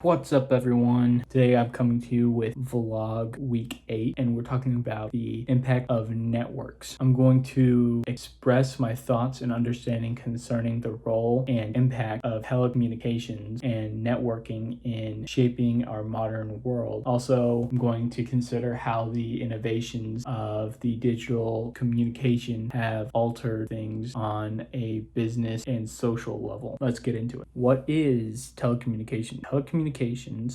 What's up, everyone? Today I'm coming to you with vlog week 8, and we're talking about the impact of networks. I'm going to express my thoughts and understanding concerning the role and impact of telecommunications and networking in shaping our modern world. Also, I'm going to consider how the innovations of the digital communication have altered things on a business and social level. Let's get into it. What is telecommunication? Telecommunications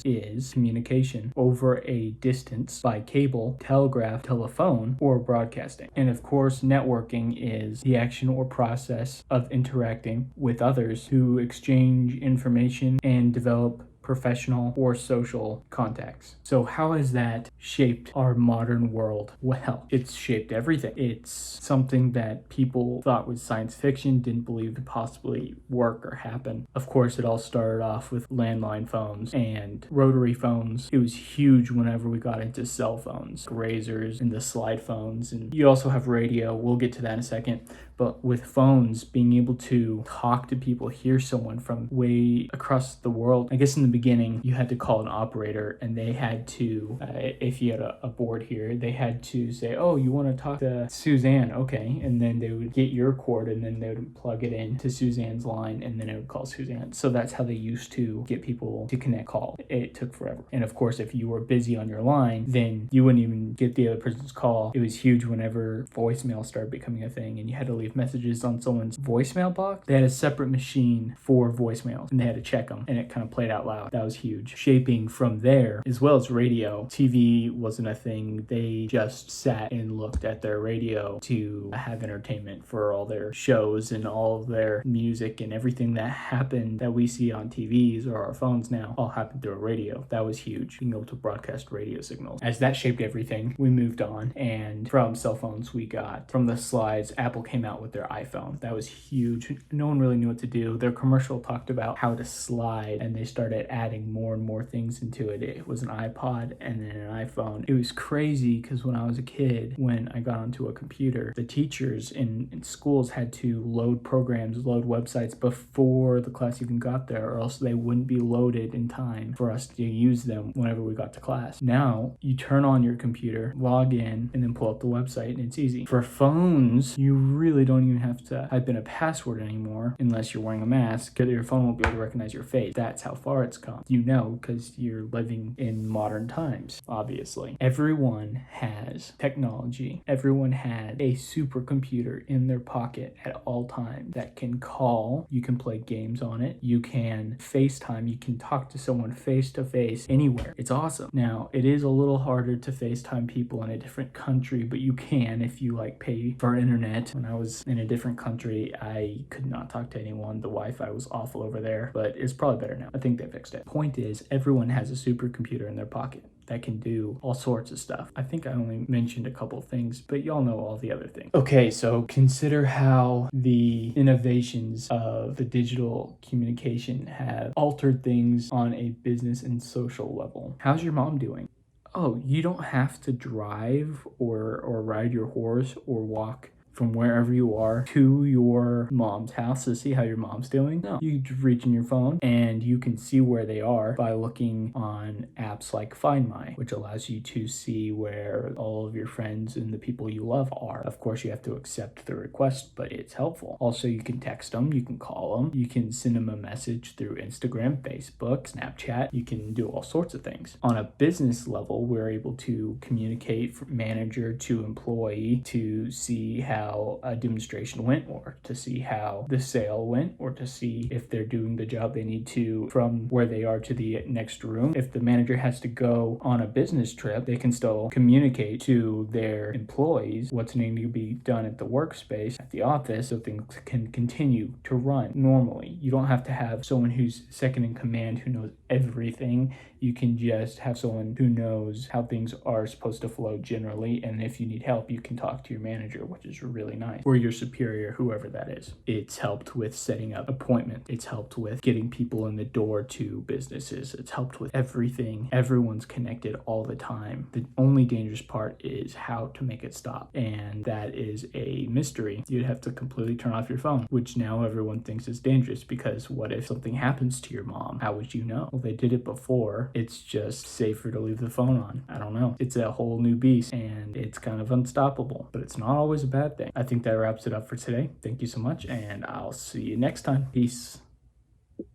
is communication over a distance by cable, telegraph, telephone, or broadcasting. And of course, networking is the action or process of interacting with others to exchange information and develop professional or social contacts. So how has that shaped our modern world? Well, it's shaped everything. It's something that people thought was science fiction, didn't believe could possibly work or happen. Of course, it all started off with landline phones and rotary phones. It was huge whenever we got into cell phones, razors, and the slide phones. And you also have radio. We'll get to that in a second. But with phones, being able to talk to people, hear someone from way across the world. I guess in the beginning, you had to call an operator, and they had to, if you had a board here, they had to say, oh, you want to talk to Suzanne? Okay. And then they would get your cord, and then they would plug it in to Suzanne's line, and then it would call Suzanne. So that's how they used to get people to connect call. It took forever. And of course, if you were busy on your line, then you wouldn't even get the other person's call. It was huge whenever voicemail started becoming a thing, and you had to leave messages on someone's voicemail box. They had a separate machine for voicemails, and they had to check them, and it kind of played out loud. That was huge. Shaping from there, as well as radio. TV wasn't a thing. They just sat and looked at their radio to have entertainment for all their shows and all of their music, and everything that happened that we see on TVs or our phones now all happened through a radio. That was huge, being able to broadcast radio signals. As that shaped everything, we moved on, and from cell phones, we got from the slides. Apple came out with their iPhone. That was huge. No one really knew what to do. Their commercial talked about how to slide, and they started adding more and more things into it. It was an iPod and then an iPhone. It was crazy because when I was a kid, when I got onto a computer, the teachers in schools had to load programs, load websites before the class even got there, or else they wouldn't be loaded in time for us to use them whenever we got to class. Now, you turn on your computer, log in, and then pull up the website, and it's easy. For phones, you really don't even have to type in a password anymore unless you're wearing a mask, because your phone won't be able to recognize your face. That's how far it's come. You know, because you're living in modern times, obviously. Everyone has technology. Everyone had a supercomputer in their pocket at all times that can call. You can play games on it. You can FaceTime. You can talk to someone face to face anywhere. It's awesome. Now, it is a little harder to FaceTime people in a different country, but you can if you pay for internet. When I was in a different country, I could not talk to anyone. The Wi-Fi was awful over there, but it's probably better now. I think they fixed it. Point is, everyone has a supercomputer in their pocket that can do all sorts of stuff. I think I only mentioned a couple things, but y'all know all the other things. Okay, so consider how the innovations of the digital communication have altered things on a business and social level. How's your mom doing? Oh, you don't have to drive or ride your horse or walk from wherever you are to your mom's house to see how your mom's doing. No, you just reach in your phone and you can see where they are by looking on apps like Find My, which allows you to see where all of your friends and the people you love are. Of course, you have to accept the request, but it's helpful. Also, you can text them, you can call them, you can send them a message through Instagram, Facebook, Snapchat. You can do all sorts of things. On a business level, we're able to communicate from manager to employee to see how a demonstration went, or to see how the sale went, or to see if they're doing the job they need to from where they are to the next room. If the manager has to go on a business trip, they can still communicate to their employees what's needing to be done at the workspace, at the office, so things can continue to run normally. You don't have to have someone who's second in command who knows everything. You can just have someone who knows how things are supposed to flow generally, and if you need help, you can talk to your manager, which is really nice, or your superior, whoever that is. It's helped with setting up appointments. It's helped with getting people in the door to businesses. It's helped with everything. Everyone's connected all the time. The only dangerous part is how to make it stop. And that is a mystery. You'd have to completely turn off your phone, which now everyone thinks is dangerous, because what if something happens to your mom? How would you know? Well, they did it before. It's just safer to leave the phone on. I don't know. It's a whole new beast, and it's kind of unstoppable, but it's not always a bad thing. I think that wraps it up for today. Thank you so much, and I'll see you next time. Peace.